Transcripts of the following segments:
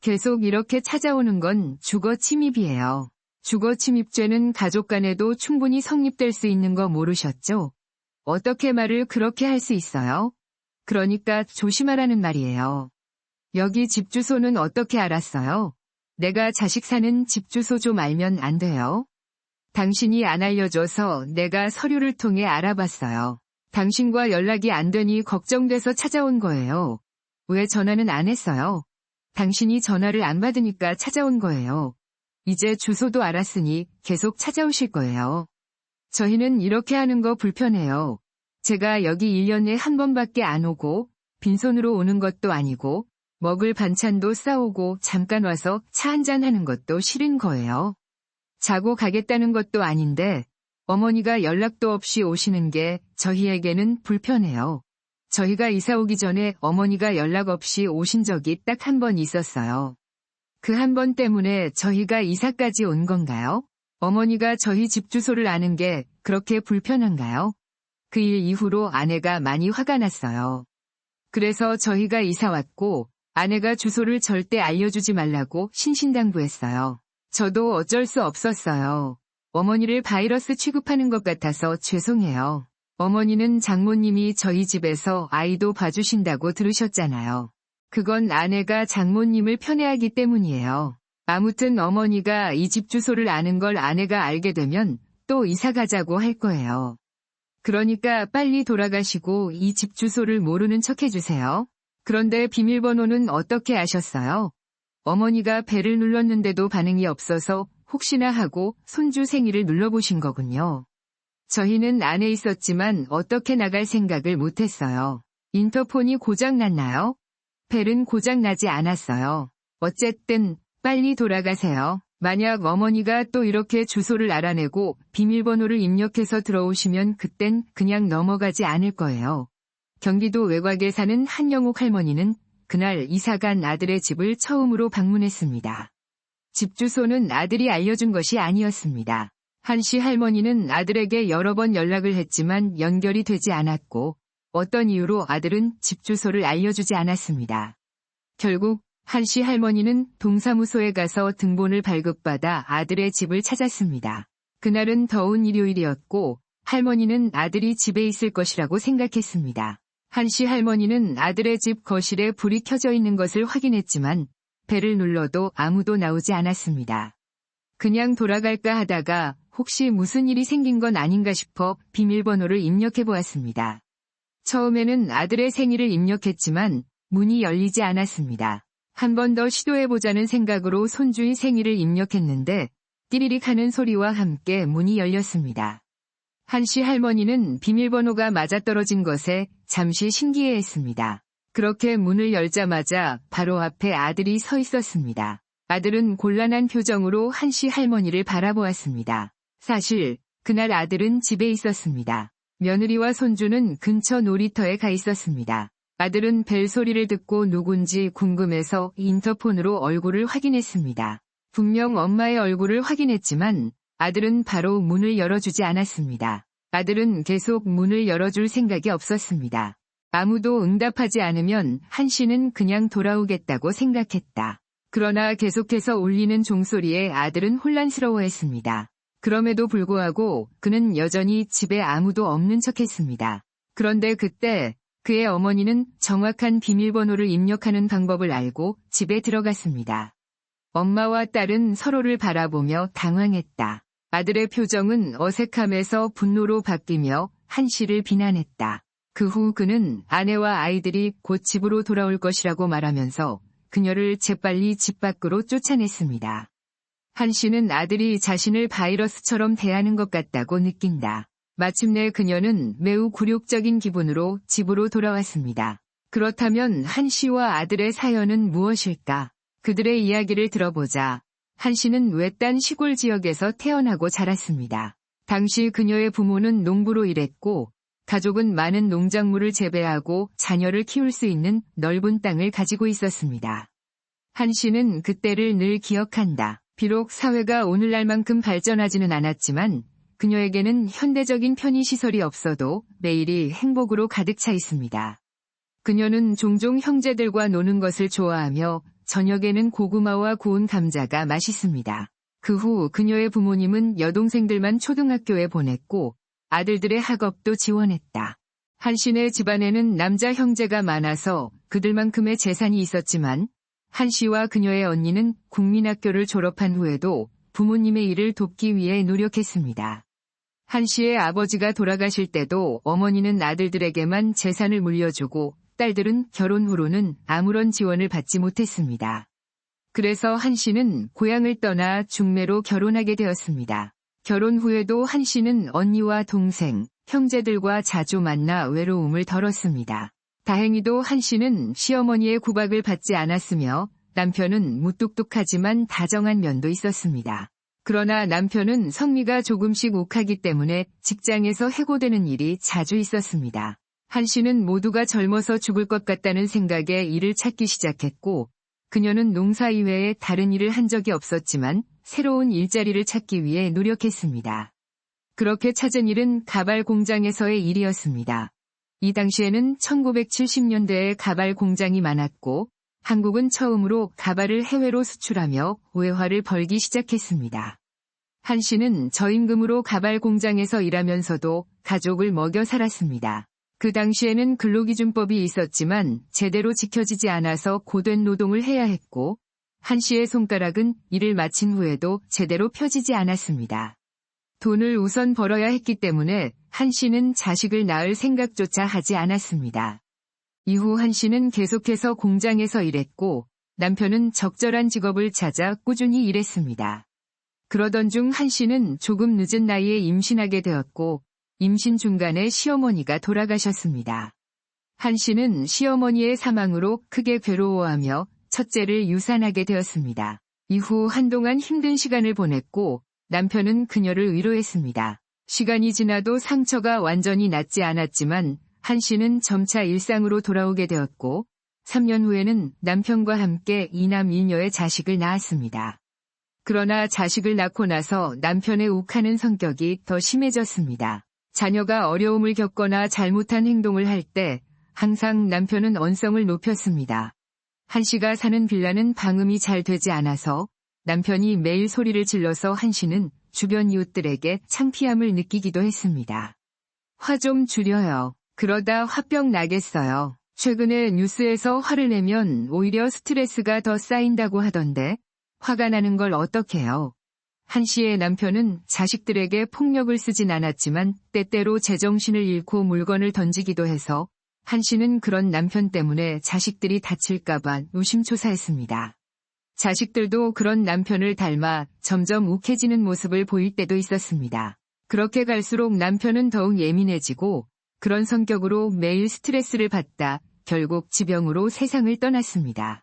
계속 이렇게 찾아오는 건 주거 침입이에요. 주거 침입죄는 가족 간에도 충분히 성립될 수 있는 거 모르셨죠? 어떻게 말을 그렇게 할 수 있어요? 그러니까 조심하라는 말이에요. 여기 집 주소는 어떻게 알았어요? 내가 자식 사는 집 주소 좀 알면 안 돼요? 당신이 안 알려줘서 내가 서류를 통해 알아봤어요. 당신과 연락이 안 되니 걱정돼서 찾아온 거예요. 왜 전화는 안 했어요? 당신이 전화를 안 받으니까 찾아온 거예요. 이제 주소도 알았으니 계속 찾아오실 거예요. 저희는 이렇게 하는 거 불편해요. 제가 여기 1년에 한 번밖에 안 오고 빈손으로 오는 것도 아니고 먹을 반찬도 싸오고 잠깐 와서 차 한잔 하는 것도 싫은 거예요. 자고 가겠다는 것도 아닌데 어머니가 연락도 없이 오시는 게 저희에게는 불편해요. 저희가 이사 오기 전에 어머니가 연락 없이 오신 적이 딱 한 번 있었어요. 그 한 번 때문에 저희가 이사까지 온 건가요? 어머니가 저희 집 주소를 아는 게 그렇게 불편한가요? 그 일 이후로 아내가 많이 화가 났어요. 그래서 저희가 이사 왔고 아내가 주소를 절대 알려주지 말라고 신신당부했어요. 저도 어쩔 수 없었어요. 어머니를 바이러스 취급하는 것 같아서 죄송해요. 어머니는 장모님이 저희 집에서 아이도 봐주신다고 들으셨잖아요. 그건 아내가 장모님을 편애하기 때문이에요. 아무튼 어머니가 이 집 주소를 아는 걸 아내가 알게 되면 또 이사 가자고 할 거예요. 그러니까 빨리 돌아가시고 이 집 주소를 모르는 척 해주세요. 그런데 비밀번호는 어떻게 아셨어요? 어머니가 벨을 눌렀는데도 반응이 없어서 혹시나 하고 손주 생일을 눌러보신 거군요. 저희는 안에 있었지만 어떻게 나갈 생각을 못했어요. 인터폰이 고장났나요? 벨은 고장나지 않았어요. 어쨌든 빨리 돌아가세요. 만약 어머니가 또 이렇게 주소를 알아내고 비밀번호를 입력해서 들어오시면 그땐 그냥 넘어가지 않을 거예요. 경기도 외곽에 사는 한영옥 할머니는 그날 이사간 아들의 집을 처음으로 방문했습니다. 집 주소는 아들이 알려준 것이 아니었습니다. 한씨 할머니는 아들에게 여러 번 연락을 했지만 연결이 되지 않았고 어떤 이유로 아들은 집 주소를 알려주지 않았습니다. 결국 한씨 할머니는 동사무소에 가서 등본을 발급받아 아들의 집을 찾았습니다. 그날은 더운 일요일이었고 할머니는 아들이 집에 있을 것이라고 생각했습니다. 한씨 할머니는 아들의 집 거실에 불이 켜져 있는 것을 확인했지만 벨을 눌러도 아무도 나오지 않았습니다. 그냥 돌아갈까 하다가 혹시 무슨 일이 생긴 건 아닌가 싶어 비밀번호를 입력해 보았습니다. 처음에는 아들의 생일을 입력했지만 문이 열리지 않았습니다. 한 번 더 시도해보자는 생각으로 손주의 생일을 입력했는데 띠리릭 하는 소리와 함께 문이 열렸습니다. 한씨 할머니는 비밀번호가 맞아떨어진 것에 잠시 신기해했습니다. 그렇게 문을 열자마자 바로 앞에 아들이 서 있었습니다. 아들은 곤란한 표정으로 한씨 할머니를 바라보았습니다. 사실 그날 아들은 집에 있었습니다. 며느리와 손주는 근처 놀이터에 가 있었습니다. 아들은 벨 소리를 듣고 누군지 궁금해서 인터폰으로 얼굴을 확인했습니다. 분명 엄마의 얼굴을 확인했지만 아들은 바로 문을 열어주지 않았습니다. 아들은 계속 문을 열어줄 생각이 없었습니다. 아무도 응답하지 않으면 한씨는 그냥 돌아오겠다고 생각했다. 그러나 계속해서 울리는 종소리에 아들은 혼란스러워했습니다. 그럼에도 불구하고 그는 여전히 집에 아무도 없는 척했습니다. 그런데 그때 그의 어머니는 정확한 비밀번호를 입력하는 방법을 알고 집에 들어갔습니다. 엄마와 딸은 서로를 바라보며 당황했다. 아들의 표정은 어색함에서 분노로 바뀌며 한씨를 비난했다. 그 후 그는 아내와 아이들이 곧 집으로 돌아올 것이라고 말하면서 그녀를 재빨리 집 밖으로 쫓아냈습니다. 한씨는 아들이 자신을 바이러스처럼 대하는 것 같다고 느낀다. 마침내 그녀는 매우 굴욕적인 기분으로 집으로 돌아왔습니다. 그렇다면 한씨와 아들의 사연은 무엇일까? 그들의 이야기를 들어보자. 한씨는 외딴 시골 지역에서 태어나고 자랐습니다. 당시 그녀의 부모는 농부로 일했고 가족은 많은 농작물을 재배하고 자녀를 키울 수 있는 넓은 땅을 가지고 있었습니다. 한씨는 그때를 늘 기억한다. 비록 사회가 오늘날만큼 발전하지는 않았지만 그녀에게는 현대적인 편의시설이 없어도 매일이 행복으로 가득 차 있습니다. 그녀는 종종 형제들과 노는 것을 좋아하며 저녁에는 고구마와 구운 감자가 맛있습니다. 그 후 그녀의 부모님은 여동생들만 초등학교에 보냈고 아들들의 학업도 지원했다. 한씨네 집안에는 남자 형제가 많아서 그들만큼의 재산이 있었지만 한씨와 그녀의 언니는 국민학교를 졸업한 후에도 부모님의 일을 돕기 위해 노력했습니다. 한씨의 아버지가 돌아가실 때도 어머니는 아들들에게만 재산을 물려주고 딸들은 결혼 후로는 아무런 지원을 받지 못했습니다. 그래서 한씨는 고향을 떠나 중매로 결혼하게 되었습니다. 결혼 후에도 한씨는 언니와 동생, 형제들과 자주 만나 외로움을 덜었습니다. 다행히도 한씨는 시어머니의 구박을 받지 않았으며 남편은 무뚝뚝하지만 다정한 면도 있었습니다. 그러나 남편은 성미가 조금씩 욱하기 때문에 직장에서 해고되는 일이 자주 있었습니다. 한씨는 모두가 젊어서 죽을 것 같다는 생각에 일을 찾기 시작했고 그녀는 농사 이외에 다른 일을 한 적이 없었지만 새로운 일자리를 찾기 위해 노력했습니다. 그렇게 찾은 일은 가발 공장에서의 일이었습니다. 이 당시에는 1970년대에 가발 공장이 많았고 한국은 처음으로 가발을 해외로 수출하며 외화를 벌기 시작했습니다. 한씨는 저임금으로 가발 공장에서 일하면서도 가족을 먹여 살았습니다. 그 당시에는 근로기준법이 있었지만 제대로 지켜지지 않아서 고된 노동을 해야 했고 한씨의 손가락은 일을 마친 후에도 제대로 펴지지 않았습니다. 돈을 우선 벌어야 했기 때문에 한씨는 자식을 낳을 생각조차 하지 않았습니다. 이후 한씨는 계속해서 공장에서 일했고 남편은 적절한 직업을 찾아 꾸준히 일했습니다. 그러던 중 한씨는 조금 늦은 나이에 임신하게 되었고 임신 중간에 시어머니가 돌아가셨습니다. 한씨는 시어머니의 사망으로 크게 괴로워하며 첫째를 유산하게 되었습니다. 이후 한동안 힘든 시간을 보냈고 남편은 그녀를 위로했습니다. 시간이 지나도 상처가 완전히 낫지 않았지만 한씨는 점차 일상으로 돌아오게 되었고 3년 후에는 남편과 함께 2남 1녀의 자식을 낳았습니다. 그러나 자식을 낳고 나서 남편의 욱하는 성격이 더 심해졌습니다. 자녀가 어려움을 겪거나 잘못한 행동을 할 때 항상 남편은 언성을 높였습니다. 한씨가 사는 빌라는 방음이 잘 되지 않아서 남편이 매일 소리를 질러서 한씨는 주변 이웃들에게 창피함을 느끼기도 했습니다. 화 좀 줄여요. 그러다 화병 나겠어요. 최근에 뉴스에서 화를 내면 오히려 스트레스가 더 쌓인다고 하던데 화가 나는 걸 어떡해요. 한씨의 남편은 자식들에게 폭력을 쓰진 않았지만 때때로 제정신을 잃고 물건을 던지기도 해서 한씨는 그런 남편 때문에 자식들이 다칠까봐 노심초사했습니다. 자식들도 그런 남편을 닮아 점점 욱해지는 모습을 보일 때도 있었습니다. 그렇게 갈수록 남편은 더욱 예민해지고 그런 성격으로 매일 스트레스를 받다 결국 지병으로 세상을 떠났습니다.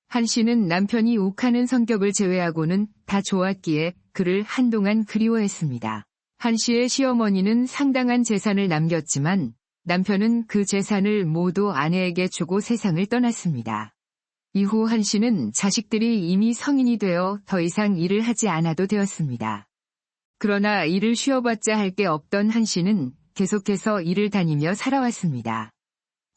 한씨는 남편이 욱하는 성격을 제외하고는 다 좋았기에 그를 한동안 그리워했습니다. 한씨의 시어머니는 상당한 재산을 남겼지만 남편은 그 재산을 모두 아내에게 주고 세상을 떠났습니다. 이후 한씨는 자식들이 이미 성인이 되어 더 이상 일을 하지 않아도 되었습니다. 그러나 일을 쉬어봤자 할 게 없던 한씨는 계속해서 일을 다니며 살아왔습니다.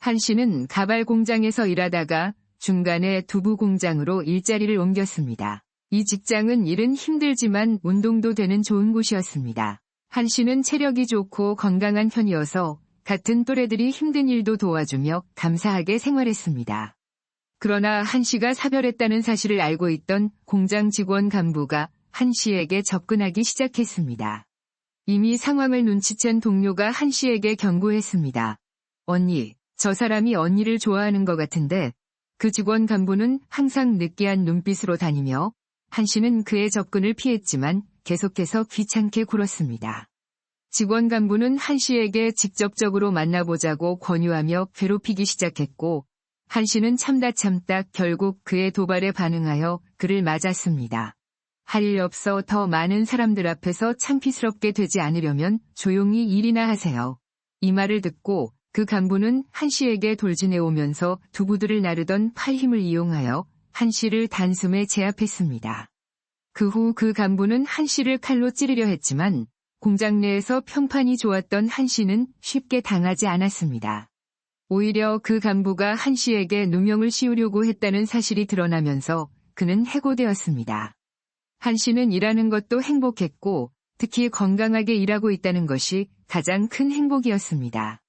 한씨는 가발 공장에서 일하다가 중간에 두부 공장으로 일자리를 옮겼습니다. 이 직장은 일은 힘들지만 운동도 되는 좋은 곳이었습니다. 한씨는 체력이 좋고 건강한 편이어서 같은 또래들이 힘든 일도 도와주며 감사하게 생활했습니다. 그러나 한씨가 사별했다는 사실을 알고 있던 공장 직원 간부가 한씨에게 접근하기 시작했습니다. 이미 상황을 눈치챈 동료가 한씨에게 경고했습니다. 언니, 저 사람이 언니를 좋아하는 것 같은데 그 직원 간부는 항상 느끼한 눈빛으로 다니며 한씨는 그의 접근을 피했지만 계속해서 귀찮게 굴었습니다. 직원 간부는 한씨에게 직접적으로 만나보자고 권유하며 괴롭히기 시작했고 한씨는 참다 결국 그의 도발에 반응하여 그를 맞았습니다. 할 일 없어 더 많은 사람들 앞에서 창피스럽게 되지 않으려면 조용히 일이나 하세요. 이 말을 듣고 그 간부는 한씨에게 돌진해오면서 두부들을 나르던 팔힘을 이용하여 한씨를 단숨에 제압했습니다. 그 후 그 간부는 한씨를 칼로 찌르려 했지만 공장 내에서 평판이 좋았던 한씨는 쉽게 당하지 않았습니다. 오히려 그 간부가 한 씨에게 누명을 씌우려고 했다는 사실이 드러나면서 그는 해고되었습니다. 한 씨는 일하는 것도 행복했고 특히 건강하게 일하고 있다는 것이 가장 큰 행복이었습니다.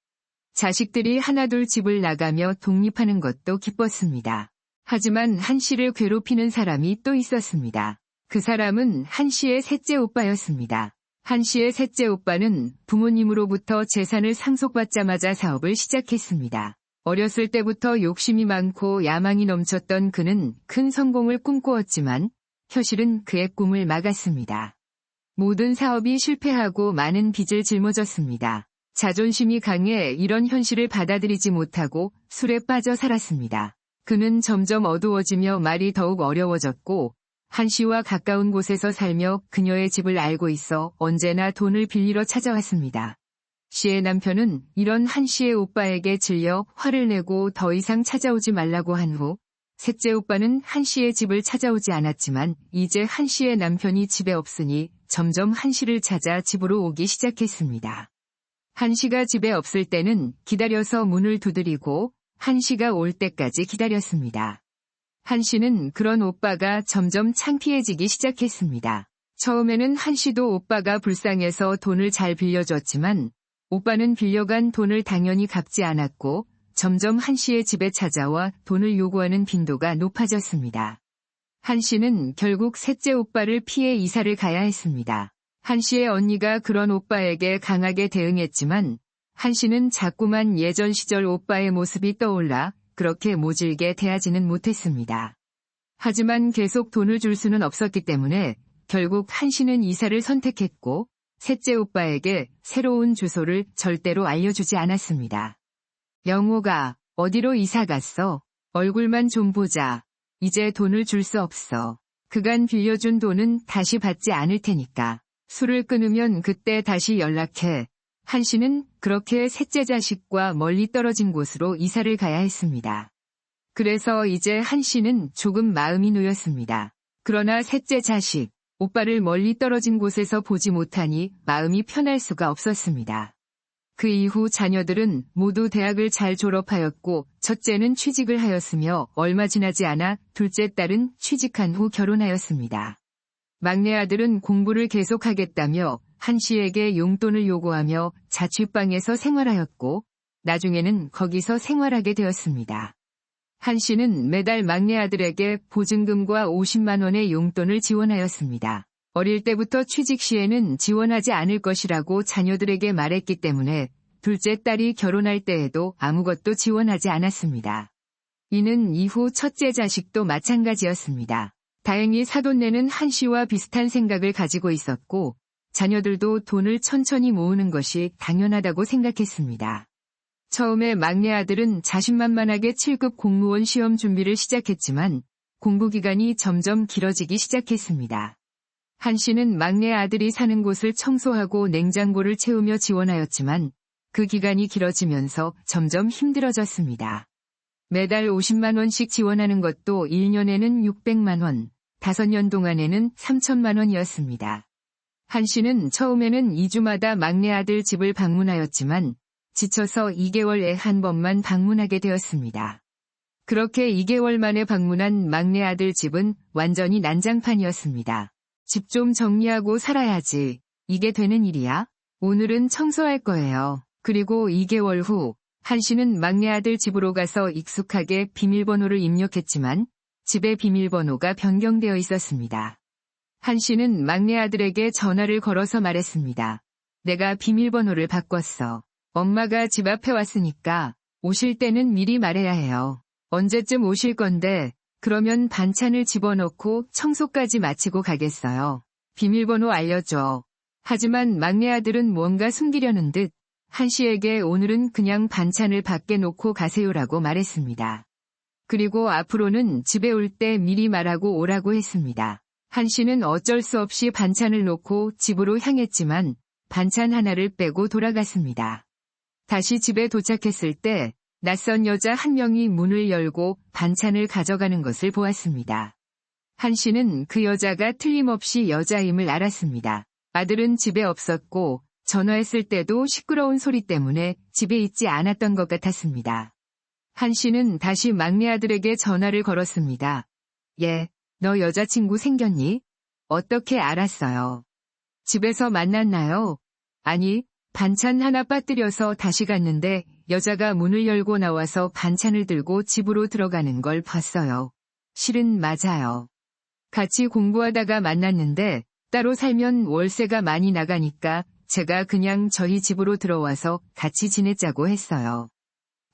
자식들이 하나둘 집을 나가며 독립하는 것도 기뻤습니다. 하지만 한 씨를 괴롭히는 사람이 또 있었습니다. 그 사람은 한 씨의 셋째 오빠였습니다. 한 씨의 셋째 오빠는 부모님으로부터 재산을 상속받자마자 사업을 시작했습니다. 어렸을 때부터 욕심이 많고 야망이 넘쳤던 그는 큰 성공을 꿈꾸었지만 현실은 그의 꿈을 막았습니다. 모든 사업이 실패하고 많은 빚을 짊어졌습니다. 자존심이 강해 이런 현실을 받아들이지 못하고 술에 빠져 살았습니다. 그는 점점 어두워지며 말이 더욱 어려워졌고 한 씨와 가까운 곳에서 살며 그녀의 집을 알고 있어 언제나 돈을 빌리러 찾아왔습니다. 씨의 남편은 이런 한 씨의 오빠에게 질려 화를 내고 더 이상 찾아오지 말라고 한 후 셋째 오빠는 한 씨의 집을 찾아오지 않았지만 이제 한 씨의 남편이 집에 없으니 점점 한 씨를 찾아 집으로 오기 시작했습니다. 한 씨가 집에 없을 때는 기다려서 문을 두드리고 한 씨가 올 때까지 기다렸습니다. 한 씨는 그런 오빠가 점점 창피해지기 시작했습니다. 처음에는 한 씨도 오빠가 불쌍해서 돈을 잘 빌려줬지만 오빠는 빌려간 돈을 당연히 갚지 않았고 점점 한 씨의 집에 찾아와 돈을 요구하는 빈도가 높아졌습니다. 한 씨는 결국 셋째 오빠를 피해 이사를 가야 했습니다. 한 씨의 언니가 그런 오빠에게 강하게 대응했지만 한 씨는 자꾸만 예전 시절 오빠의 모습이 떠올라 그렇게 모질게 대하지는 못했습니다. 하지만 계속 돈을 줄 수는 없었기 때문에 결국 한 씨는 이사를 선택했고 셋째 오빠에게 새로운 주소를 절대로 알려주지 않았습니다. 영호가 어디로 이사 갔어? 얼굴만 좀 보자. 이제 돈을 줄 수 없어. 그간 빌려준 돈은 다시 받지 않을 테니까. 술을 끊으면 그때 다시 연락해. 한 씨는 그렇게 셋째 자식과 멀리 떨어진 곳으로 이사를 가야 했습니다. 그래서 이제 한 씨는 조금 마음이 놓였습니다. 그러나 셋째 자식, 오빠를 멀리 떨어진 곳에서 보지 못하니 마음이 편할 수가 없었습니다. 그 이후 자녀들은 모두 대학을 잘 졸업하였고 첫째는 취직을 하였으며 얼마 지나지 않아 둘째 딸은 취직한 후 결혼하였습니다. 막내 아들은 공부를 계속하겠다며 한 씨에게 용돈을 요구하며 자취방에서 생활하였고 나중에는 거기서 생활하게 되었습니다. 한 씨는 매달 막내 아들에게 보증금과 50만 원의 용돈을 지원하였습니다. 어릴 때부터 취직 시에는 지원하지 않을 것이라고 자녀들에게 말했기 때문에 둘째 딸이 결혼할 때에도 아무것도 지원하지 않았습니다. 이는 이후 첫째 자식도 마찬가지였습니다. 다행히 사돈네는 한 씨와 비슷한 생각을 가지고 있었고 자녀들도 돈을 천천히 모으는 것이 당연하다고 생각했습니다. 처음에 막내 아들은 자신만만하게 7급 공무원 시험 준비를 시작했지만 공부 기간이 점점 길어지기 시작했습니다. 한 씨는 막내 아들이 사는 곳을 청소하고 냉장고를 채우며 지원하였지만 그 기간이 길어지면서 점점 힘들어졌습니다. 매달 50만 원씩 지원하는 것도 1년에는 600만 원, 5년 동안에는 3천만 원이었습니다. 한 씨는 처음에는 2주마다 막내 아들 집을 방문하였지만 지쳐서 2개월에 한 번만 방문하게 되었습니다. 그렇게 2개월 만에 방문한 막내 아들 집은 완전히 난장판이었습니다. 집 좀 정리하고 살아야지. 이게 되는 일이야? 오늘은 청소할 거예요. 그리고 2개월 후 한 씨는 막내 아들 집으로 가서 익숙하게 비밀번호를 입력했지만 집의 비밀번호가 변경되어 있었습니다. 한 씨는 막내 아들에게 전화를 걸어서 말했습니다. 내가 비밀번호를 바꿨어. 엄마가 집 앞에 왔으니까 오실 때는 미리 말해야 해요. 언제쯤 오실 건데 그러면 반찬을 집어넣고 청소까지 마치고 가겠어요. 비밀번호 알려줘. 하지만 막내 아들은 뭔가 숨기려는 듯 한 씨에게 오늘은 그냥 반찬을 밖에 놓고 가세요라고 말했습니다. 그리고 앞으로는 집에 올 때 미리 말하고 오라고 했습니다. 한 씨는 어쩔 수 없이 반찬을 놓고 집으로 향했지만 반찬 하나를 빼고 돌아갔습니다. 다시 집에 도착했을 때 낯선 여자 한 명이 문을 열고 반찬을 가져가는 것을 보았습니다. 한 씨는 그 여자가 틀림없이 여자임을 알았습니다. 아들은 집에 없었고 전화했을 때도 시끄러운 소리 때문에 집에 있지 않았던 것 같았습니다. 한 씨는 다시 막내 아들에게 전화를 걸었습니다. 예, 너 여자친구 생겼니? 어떻게 알았어요? 집에서 만났나요? 아니, 반찬 하나 빠뜨려서 다시 갔는데 여자가 문을 열고 나와서 반찬을 들고 집으로 들어가는 걸 봤어요. 실은 맞아요. 같이 공부하다가 만났는데 따로 살면 월세가 많이 나가니까 제가 그냥 저희 집으로 들어와서 같이 지내자고 했어요.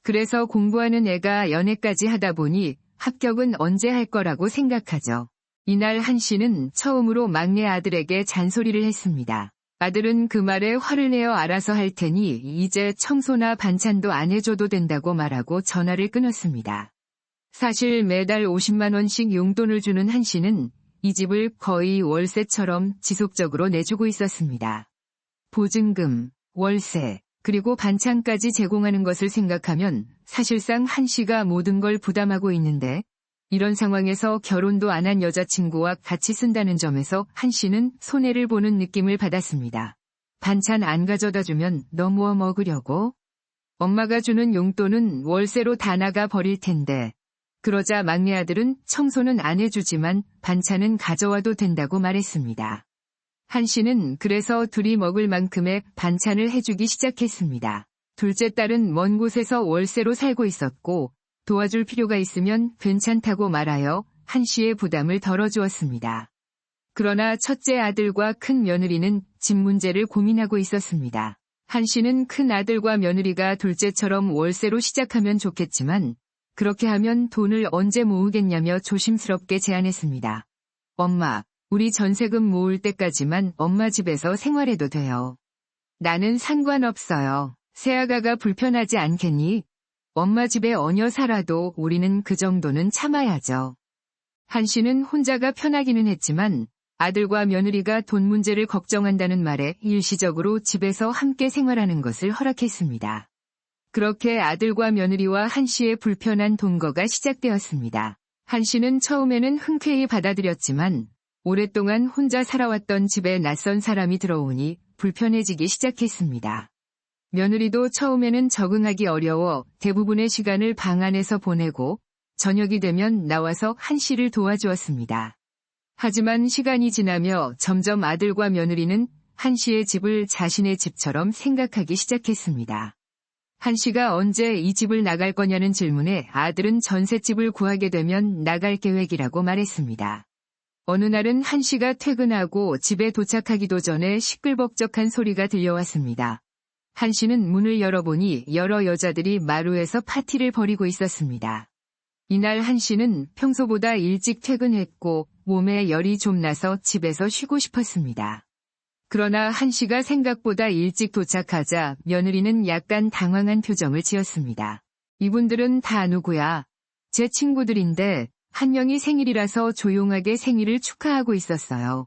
그래서 공부하는 애가 연애까지 하다 보니 합격은 언제 할 거라고 생각하죠. 이날 한 씨는 처음으로 막내 아들에게 잔소리를 했습니다. 아들은 그 말에 화를 내어 알아서 할 테니 이제 청소나 반찬도 안 해줘도 된다고 말하고 전화를 끊었습니다. 사실 매달 50만 원씩 용돈을 주는 한 씨는 이 집을 거의 월세처럼 지속적으로 내주고 있었습니다. 보증금, 월세, 그리고 반찬까지 제공하는 것을 생각하면 사실상 한 씨가 모든 걸 부담하고 있는데 이런 상황에서 결혼도 안 한 여자친구와 같이 쓴다는 점에서 한 씨는 손해를 보는 느낌을 받았습니다. 반찬 안 가져다 주면 너 뭐 먹으려고? 엄마가 주는 용돈은 월세로 다 나가 버릴 텐데. 그러자 막내 아들은 청소는 안 해주지만 반찬은 가져와도 된다고 말했습니다. 한 씨는 그래서 둘이 먹을 만큼의 반찬을 해주기 시작했습니다. 둘째 딸은 먼 곳에서 월세로 살고 있었고 도와줄 필요가 있으면 괜찮다고 말하여 한 씨의 부담을 덜어주었습니다. 그러나 첫째 아들과 큰 며느리는 집 문제를 고민하고 있었습니다. 한 씨는 큰 아들과 며느리가 둘째처럼 월세로 시작하면 좋겠지만 그렇게 하면 돈을 언제 모으겠냐며 조심스럽게 제안했습니다. 엄마, 우리 전세금 모을 때까지만 엄마 집에서 생활해도 돼요. 나는 상관없어요. 새아가가 불편하지 않겠니? 엄마 집에 얹어 살아도 우리는 그 정도는 참아야죠. 한 씨는 혼자가 편하기는 했지만 아들과 며느리가 돈 문제를 걱정한다는 말에 일시적으로 집에서 함께 생활하는 것을 허락했습니다. 그렇게 아들과 며느리와 한 씨의 불편한 동거가 시작되었습니다. 한 씨는 처음에는 흔쾌히 받아들였지만 오랫동안 혼자 살아왔던 집에 낯선 사람이 들어오니 불편해지기 시작했습니다. 며느리도 처음에는 적응하기 어려워 대부분의 시간을 방 안에서 보내고 저녁이 되면 나와서 한 씨를 도와주었습니다. 하지만 시간이 지나며 점점 아들과 며느리는 한 씨의 집을 자신의 집처럼 생각하기 시작했습니다. 한 씨가 언제 이 집을 나갈 거냐는 질문에 아들은 전셋집을 구하게 되면 나갈 계획이라고 말했습니다. 어느 날은 한 씨가 퇴근하고 집에 도착하기도 전에 시끌벅적한 소리가 들려왔습니다. 한 씨는 문을 열어보니 여러 여자들이 마루에서 파티를 벌이고 있었습니다. 이날 한 씨는 평소보다 일찍 퇴근했고 몸에 열이 좀 나서 집에서 쉬고 싶었습니다. 그러나 한 씨가 생각보다 일찍 도착하자 며느리는 약간 당황한 표정을 지었습니다. 이분들은 다 누구야? 제 친구들인데 한 명이 생일이라서 조용하게 생일을 축하하고 있었어요.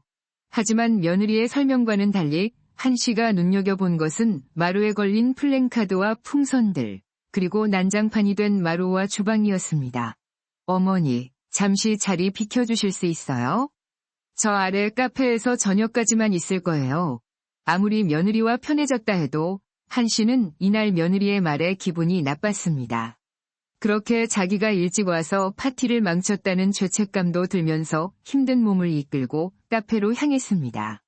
하지만 며느리의 설명과는 달리 한 씨가 눈여겨본 것은 마루에 걸린 플랜카드와 풍선들, 그리고 난장판이 된 마루와 주방이었습니다. 어머니, 잠시 자리 비켜주실 수 있어요? 저 아래 카페에서 저녁까지만 있을 거예요. 아무리 며느리와 편해졌다 해도 한 씨는 이날 며느리의 말에 기분이 나빴습니다. 그렇게 자기가 일찍 와서 파티를 망쳤다는 죄책감도 들면서 힘든 몸을 이끌고 카페로 향했습니다.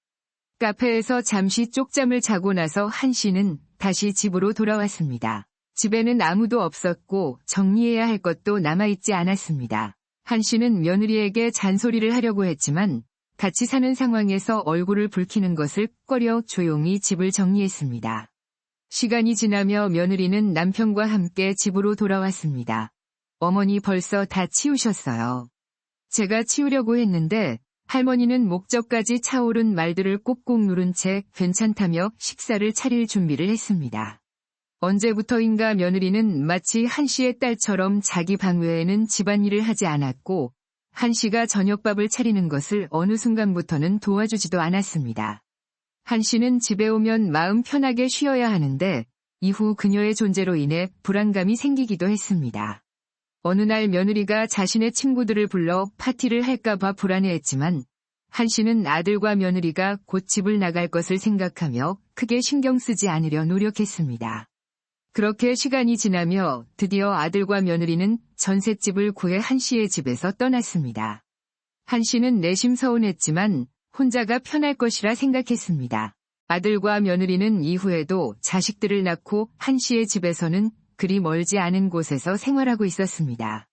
카페에서 잠시 쪽잠을 자고 나서 한 씨는 다시 집으로 돌아왔습니다. 집에는 아무도 없었고 정리해야 할 것도 남아있지 않았습니다. 한 씨는 며느리에게 잔소리를 하려고 했지만 같이 사는 상황에서 얼굴을 붉히는 것을 꺼려 조용히 집을 정리했습니다. 시간이 지나며 며느리는 남편과 함께 집으로 돌아왔습니다. 어머니 벌써 다 치우셨어요. 제가 치우려고 했는데 할머니는 목젖까지 차오른 말들을 꼭꼭 누른 채 괜찮다며 식사를 차릴 준비를 했습니다. 언제부터인가 며느리는 마치 한 씨의 딸처럼 자기 방 외에는 집안일을 하지 않았고 한 씨가 저녁밥을 차리는 것을 어느 순간부터는 도와주지도 않았습니다. 한 씨는 집에 오면 마음 편하게 쉬어야 하는데 이후 그녀의 존재로 인해 불안감이 생기기도 했습니다. 어느 날 며느리가 자신의 친구들을 불러 파티를 할까봐 불안해했지만 한 씨는 아들과 며느리가 곧 집을 나갈 것을 생각하며 크게 신경 쓰지 않으려 노력했습니다. 그렇게 시간이 지나며 드디어 아들과 며느리는 전셋집을 구해 한 씨의 집에서 떠났습니다. 한 씨는 내심 서운했지만 혼자가 편할 것이라 생각했습니다. 아들과 며느리는 이후에도 자식들을 낳고 한 씨의 집에서는 그리 멀지 않은 곳에서 생활하고 있었습니다.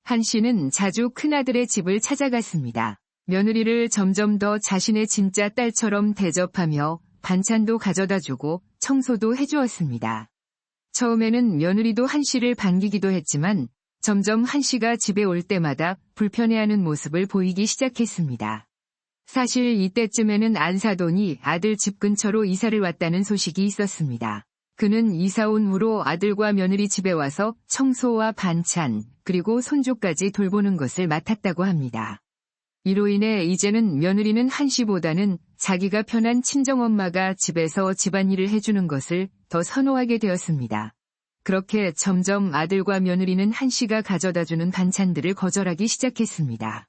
한 씨는 자주 큰아들의 집을 찾아갔습니다. 며느리를 점점 더 자신의 진짜 딸처럼 대접하며 반찬도 가져다주고 청소도 해주었습니다. 처음에는 며느리도 한 씨를 반기기도 했지만 점점 한 씨가 집에 올 때마다 불편해하는 모습을 보이기 시작했습니다. 사실 이때쯤에는 안사돈이 아들 집 근처로 이사를 왔다는 소식이 있었습니다. 그는 이사 온 후로 아들과 며느리 집에 와서 청소와 반찬, 그리고 손주까지 돌보는 것을 맡았다고 합니다. 이로 인해 이제는 며느리는 한 씨보다는 자기가 편한 친정엄마가 집에서 집안일을 해주는 것을 더 선호하게 되었습니다. 그렇게 점점 아들과 며느리는 한 씨가 가져다주는 반찬들을 거절하기 시작했습니다.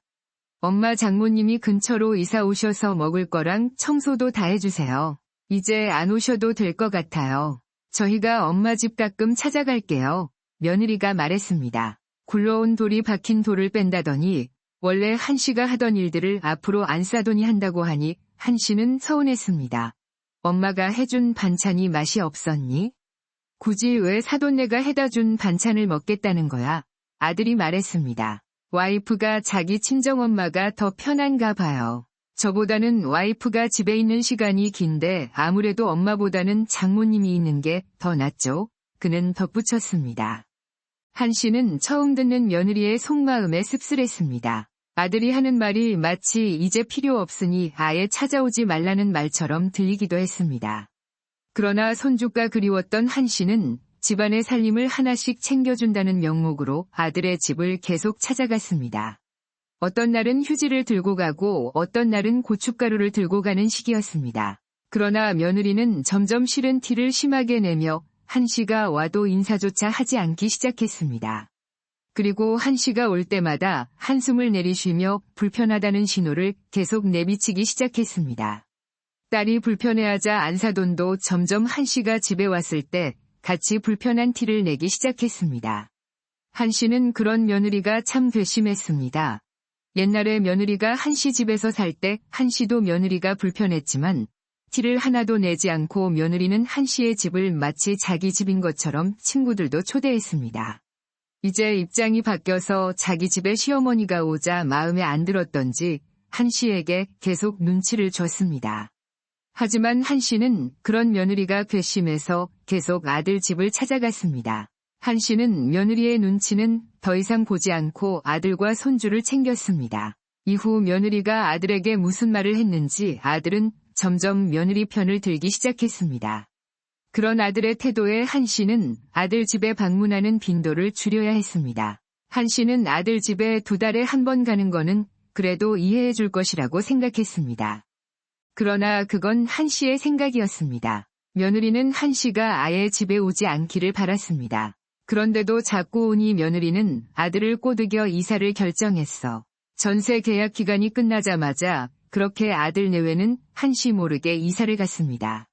엄마 장모님이 근처로 이사 오셔서 먹을 거랑 청소도 다 해주세요. 이제 안 오셔도 될 것 같아요. 저희가 엄마 집 가끔 찾아갈게요. 며느리가 말했습니다. 굴러온 돌이 박힌 돌을 뺀다더니 원래 한 씨가 하던 일들을 앞으로 안사돈이 한다고 하니 한 씨는 서운했습니다. 엄마가 해준 반찬이 맛이 없었니? 굳이 왜 사돈네가 해다 준 반찬을 먹겠다는 거야? 아들이 말했습니다. 와이프가 자기 친정엄마가 더 편한가 봐요. 저보다는 와이프가 집에 있는 시간이 긴데 아무래도 엄마보다는 장모님이 있는 게 더 낫죠? 그는 덧붙였습니다. 한 씨는 처음 듣는 며느리의 속마음에 씁쓸했습니다. 아들이 하는 말이 마치 이제 필요 없으니 아예 찾아오지 말라는 말처럼 들리기도 했습니다. 그러나 손주가 그리웠던 한 씨는 집안의 살림을 하나씩 챙겨준다는 명목으로 아들의 집을 계속 찾아갔습니다. 어떤 날은 휴지를 들고 가고 어떤 날은 고춧가루를 들고 가는 시기였습니다. 그러나 며느리는 점점 싫은 티를 심하게 내며 한 씨가 와도 인사조차 하지 않기 시작했습니다. 그리고 한 씨가 올 때마다 한숨을 내리쉬며 불편하다는 신호를 계속 내비치기 시작했습니다. 딸이 불편해하자 안사돈도 점점 한 씨가 집에 왔을 때 같이 불편한 티를 내기 시작했습니다. 한 씨는 그런 며느리가 참 괘씸했습니다. 옛날에 며느리가 한 씨 집에서 살 때 한 씨도 며느리가 불편했지만 티를 하나도 내지 않고 며느리는 한 씨의 집을 마치 자기 집인 것처럼 친구들도 초대했습니다. 이제 입장이 바뀌어서 자기 집에 시어머니가 오자 마음에 안 들었던지 한 씨에게 계속 눈치를 줬습니다. 하지만 한 씨는 그런 며느리가 괘씸해서 계속 아들 집을 찾아갔습니다. 한 씨는 며느리의 눈치는 더 이상 보지 않고 아들과 손주를 챙겼습니다. 이후 며느리가 아들에게 무슨 말을 했는지 아들은 점점 며느리 편을 들기 시작했습니다. 그런 아들의 태도에 한 씨는 아들 집에 방문하는 빈도를 줄여야 했습니다. 한 씨는 아들 집에 2달에 한 번 가는 거는 그래도 이해해 줄 것이라고 생각했습니다. 그러나 그건 한 씨의 생각이었습니다. 며느리는 한 씨가 아예 집에 오지 않기를 바랐습니다. 그런데도 자꾸 오니 며느리는 아들을 꼬드겨 이사를 결정했어. 전세 계약 기간이 끝나자마자 그렇게 아들 내외는 한 씨 모르게 이사를 갔습니다.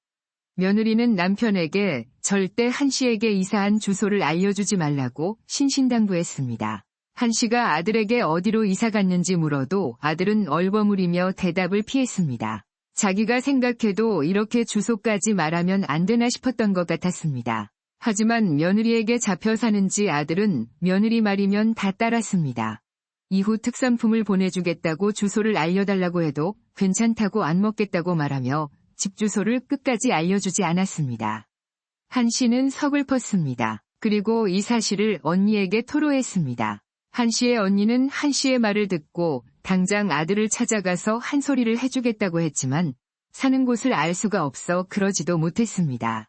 며느리는 남편에게 절대 한 씨에게 이사한 주소를 알려주지 말라고 신신당부했습니다. 한 씨가 아들에게 어디로 이사 갔는지 물어도 아들은 얼버무리며 대답을 피했습니다. 자기가 생각해도 이렇게 주소까지 말하면 안 되나 싶었던 것 같았습니다. 하지만 며느리에게 잡혀 사는지 아들은 며느리 말이면 다 따랐습니다. 이후 특산품을 보내주겠다고 주소를 알려달라고 해도 괜찮다고 안 먹겠다고 말하며 집 주소를 끝까지 알려주지 않았습니다. 한 씨는 서글펐습니다. 그리고 이 사실을 언니에게 토로했습니다. 한 씨의 언니는 한 씨의 말을 듣고 당장 아들을 찾아가서 한 소리를 해주겠다고 했지만 사는 곳을 알 수가 없어 그러지도 못했습니다.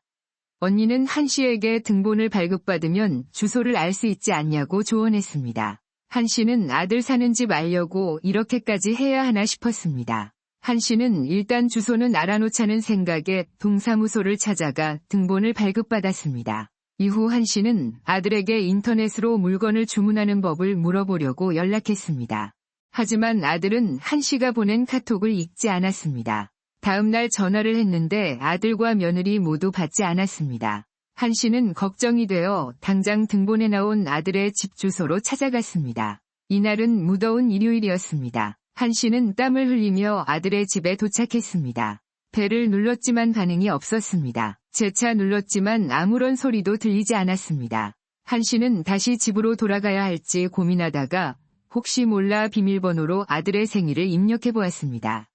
언니는 한 씨에게 등본을 발급받으면 주소를 알 수 있지 않냐고 조언했습니다. 한 씨는 아들 사는 집 알려고 이렇게까지 해야 하나 싶었습니다. 한 씨는 일단 주소는 알아놓자는 생각에 동사무소를 찾아가 등본을 발급받았습니다. 이후 한 씨는 아들에게 인터넷으로 물건을 주문하는 법을 물어보려고 연락했습니다. 하지만 아들은 한 씨가 보낸 카톡을 읽지 않았습니다. 다음 날 전화를 했는데 아들과 며느리 모두 받지 않았습니다. 한 씨는 걱정이 되어 당장 등본에 나온 아들의 집 주소로 찾아갔습니다. 이날은 무더운 일요일이었습니다. 한 씨는 땀을 흘리며 아들의 집에 도착했습니다. 벨을 눌렀지만 반응이 없었습니다. 재차 눌렀지만 아무런 소리도 들리지 않았습니다. 한 씨는 다시 집으로 돌아가야 할지 고민하다가 혹시 몰라 비밀번호로 아들의 생일을 입력해 보았습니다.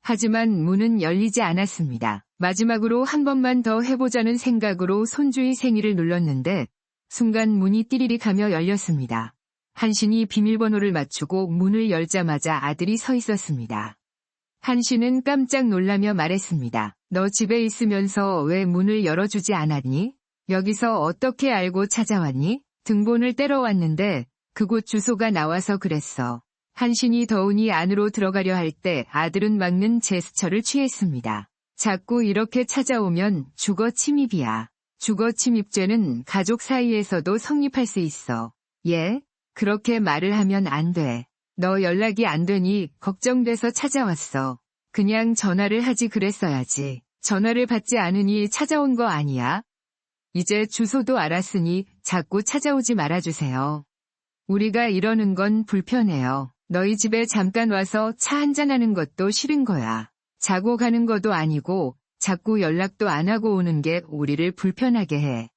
하지만 문은 열리지 않았습니다. 마지막으로 한 번만 더 해보자는 생각으로 손주의 생일을 눌렀는데 순간 문이 띠리릭 하며 열렸습니다. 한신이 비밀번호를 맞추고 문을 열자마자 아들이 서 있었습니다. 한신은 깜짝 놀라며 말했습니다. 너 집에 있으면서 왜 문을 열어주지 않았니? 여기서 어떻게 알고 찾아왔니? 등본을 떼러 왔는데 그곳 주소가 나와서 그랬어. 한신이 더우니 안으로 들어가려 할 때 아들은 막는 제스처를 취했습니다. 자꾸 이렇게 찾아오면 주거 침입이야. 주거 침입죄는 가족 사이에서도 성립할 수 있어. 예? 그렇게 말을 하면 안 돼. 너 연락이 안 되니 걱정돼서 찾아왔어. 그냥 전화를 하지 그랬어야지. 전화를 받지 않으니 찾아온 거 아니야? 이제 주소도 알았으니 자꾸 찾아오지 말아주세요. 우리가 이러는 건 불편해요. 너희 집에 잠깐 와서 차 한잔하는 것도 싫은 거야. 자고 가는 것도 아니고 자꾸 연락도 안 하고 오는 게 우리를 불편하게 해.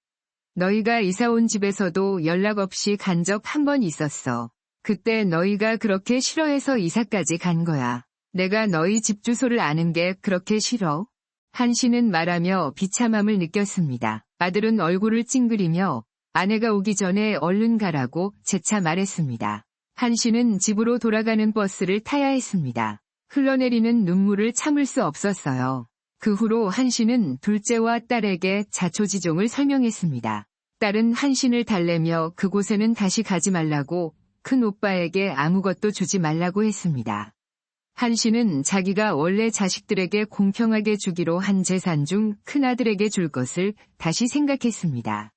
너희가 이사 온 집에서도 연락 없이 간 적 한 번 있었어. 그때 너희가 그렇게 싫어해서 이사까지 간 거야. 내가 너희 집 주소를 아는 게 그렇게 싫어? 한 씨는 말하며 비참함을 느꼈습니다. 아들은 얼굴을 찡그리며 아내가 오기 전에 얼른 가라고 재차 말했습니다. 한 씨는 집으로 돌아가는 버스를 타야 했습니다. 흘러내리는 눈물을 참을 수 없었어요. 그 후로 한 씨는 둘째와 딸에게 자초지종을 설명했습니다. 딸은 한 씨를 달래며 그곳에는 다시 가지 말라고 큰 오빠에게 아무것도 주지 말라고 했습니다. 한 씨는 자기가 원래 자식들에게 공평하게 주기로 한 재산 중 큰아들에게 줄 것을 다시 생각했습니다.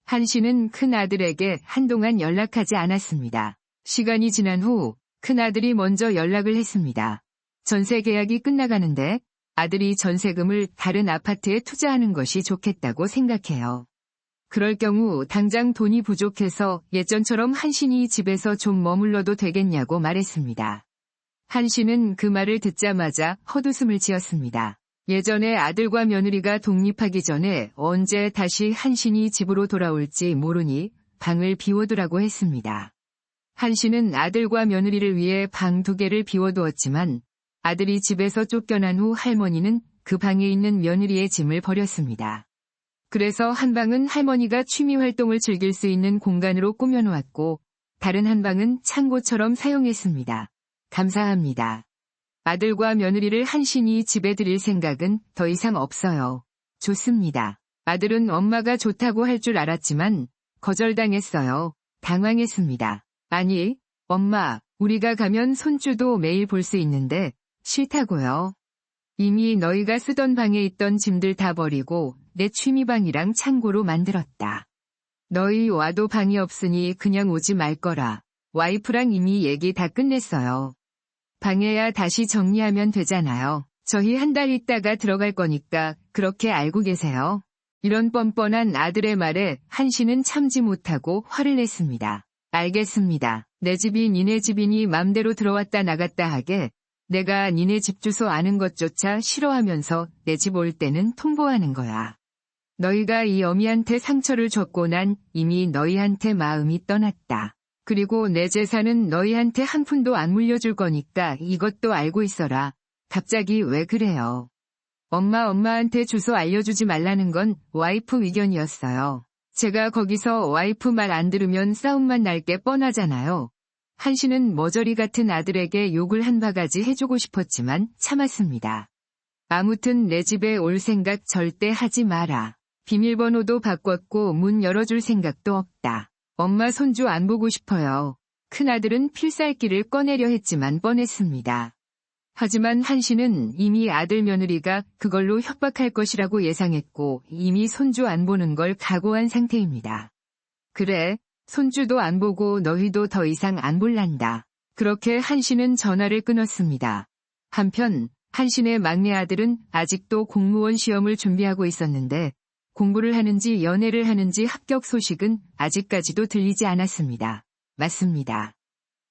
한 씨는 큰아들에게 한동안 연락하지 않았습니다. 시간이 지난 후 큰아들이 먼저 연락을 했습니다. 전세 계약이 끝나가는데 아들이 전세금을 다른 아파트에 투자하는 것이 좋겠다고 생각해요. 그럴 경우 당장 돈이 부족해서 예전처럼 한신이 집에서 좀 머물러도 되겠냐고 말했습니다. 한신은 그 말을 듣자마자 헛웃음을 지었습니다. 예전에 아들과 며느리가 독립하기 전에 언제 다시 한신이 집으로 돌아올지 모르니 방을 비워두라고 했습니다. 한신은 아들과 며느리를 위해 방 2개를 비워두었지만 아들이 집에서 쫓겨난 후 할머니는 그 방에 있는 며느리의 짐을 버렸습니다. 그래서 한 방은 할머니가 취미 활동을 즐길 수 있는 공간으로 꾸며놓았고 다른 한 방은 창고처럼 사용했습니다. 감사합니다. 아들과 며느리를 한신이 집에 들일 생각은 더 이상 없어요. 좋습니다. 아들은 엄마가 좋다고 할 줄 알았지만 거절당했어요. 당황했습니다. 아니, 엄마, 우리가 가면 손주도 매일 볼 수 있는데 싫다고요. 이미 너희가 쓰던 방에 있던 짐들 다 버리고 내 취미방이랑 창고로 만들었다. 너희 와도 방이 없으니 그냥 오지 말 거라. 와이프랑 이미 얘기 다 끝냈어요. 방에야 다시 정리하면 되잖아요. 저희 한 달 있다가 들어갈 거니까 그렇게 알고 계세요. 이런 뻔뻔한 아들의 말에 한씨는 참지 못하고 화를 냈습니다. 알겠습니다. 내 집이 니네 집이니 맘대로 들어왔다 나갔다 하게 내가 니네 집 주소 아는 것조차 싫어하면서 내 집 올 때는 통보하는 거야. 너희가 이 어미한테 상처를 줬고 난 이미 너희한테 마음이 떠났다. 그리고 내 재산은 너희한테 한 푼도 안 물려줄 거니까 이것도 알고 있어라. 갑자기 왜 그래요? 엄마한테 주소 알려주지 말라는 건 와이프 의견이었어요. 제가 거기서 와이프 말 안 들으면 싸움만 날 게 뻔하잖아요. 한씨는 머저리 같은 아들에게 욕을 한 바가지 해주고 싶었지만 참았습니다. 아무튼 내 집에 올 생각 절대 하지 마라. 비밀번호도 바꿨고 문 열어줄 생각도 없다. 엄마 손주 안 보고 싶어요. 큰아들은 필살기를 꺼내려 했지만 뻔했습니다. 하지만 한씨는 이미 아들 며느리가 그걸로 협박할 것이라고 예상했고 이미 손주 안 보는 걸 각오한 상태입니다. 그래, 손주도 안 보고 너희도 더 이상 안 볼란다. 그렇게 한씨는 전화를 끊었습니다. 한편 한신의 막내 아들은 아직도 공무원 시험을 준비하고 있었는데 공부를 하는지 연애를 하는지 합격 소식은 아직까지도 들리지 않았습니다. 맞습니다.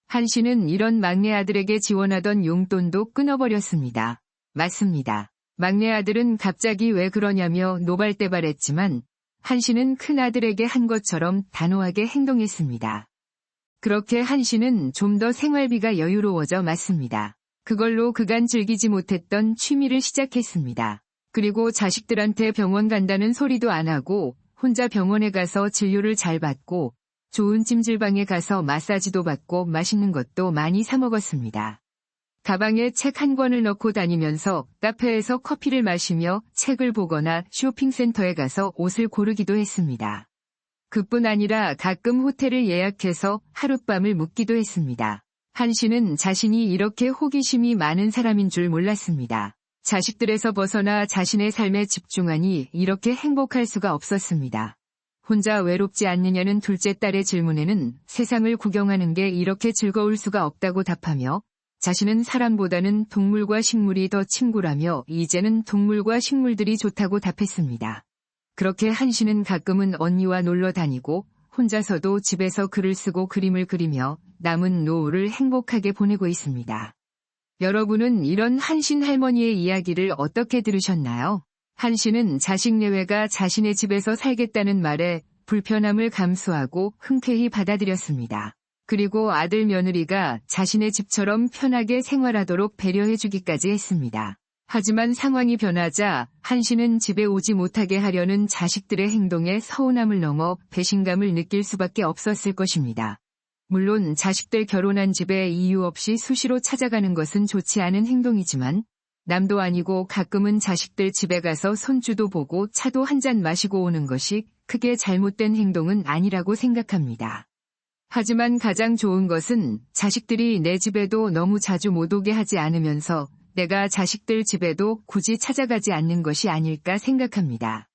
한신은 이런 막내 아들에게 지원하던 용돈도 끊어버렸습니다. 맞습니다. 막내 아들은 갑자기 왜 그러냐며 노발대발했지만 한신은 큰 아들에게 한 것처럼 단호하게 행동했습니다. 그렇게 한신은 좀 더 생활비가 여유로워져 맞습니다. 그걸로 그간 즐기지 못했던 취미를 시작했습니다. 그리고 자식들한테 병원 간다는 소리도 안 하고 혼자 병원에 가서 진료를 잘 받고 좋은 찜질방에 가서 마사지도 받고 맛있는 것도 많이 사 먹었습니다. 가방에 책 한 권을 넣고 다니면서 카페에서 커피를 마시며 책을 보거나 쇼핑센터에 가서 옷을 고르기도 했습니다. 그뿐 아니라 가끔 호텔을 예약해서 하룻밤을 묵기도 했습니다. 한신은 자신이 이렇게 호기심이 많은 사람인 줄 몰랐습니다. 자식들에서 벗어나 자신의 삶에 집중하니 이렇게 행복할 수가 없었습니다. 혼자 외롭지 않느냐는 둘째 딸의 질문에는 세상을 구경하는 게 이렇게 즐거울 수가 없다고 답하며 자신은 사람보다는 동물과 식물이 더 친구라며 이제는 동물과 식물들이 좋다고 답했습니다. 그렇게 한신은 가끔은 언니와 놀러 다니고 혼자서도 집에서 글을 쓰고 그림을 그리며 남은 노후를 행복하게 보내고 있습니다. 여러분은 이런 한신 할머니의 이야기를 어떻게 들으셨나요? 한신은 자식 내외가 자신의 집에서 살겠다는 말에 불편함을 감수하고 흔쾌히 받아들였습니다. 그리고 아들 며느리가 자신의 집처럼 편하게 생활하도록 배려해주기까지 했습니다. 하지만 상황이 변하자 한신은 집에 오지 못하게 하려는 자식들의 행동에 서운함을 넘어 배신감을 느낄 수밖에 없었을 것입니다. 물론 자식들 결혼한 집에 이유 없이 수시로 찾아가는 것은 좋지 않은 행동이지만 남도 아니고 가끔은 자식들 집에 가서 손주도 보고 차도 한 잔 마시고 오는 것이 크게 잘못된 행동은 아니라고 생각합니다. 하지만 가장 좋은 것은 자식들이 내 집에도 너무 자주 못 오게 하지 않으면서 내가 자식들 집에도 굳이 찾아가지 않는 것이 아닐까 생각합니다.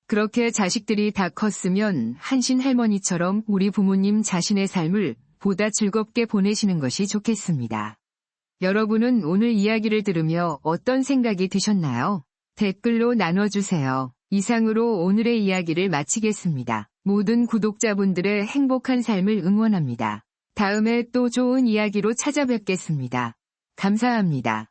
그렇게 자식들이 다 컸으면 한신 할머니처럼 우리 부모님 자신의 삶을 보다 즐겁게 보내시는 것이 좋겠습니다. 여러분은 오늘 이야기를 들으며 어떤 생각이 드셨나요? 댓글로 나눠주세요. 이상으로 오늘의 이야기를 마치겠습니다. 모든 구독자분들의 행복한 삶을 응원합니다. 다음에 또 좋은 이야기로 찾아뵙겠습니다. 감사합니다.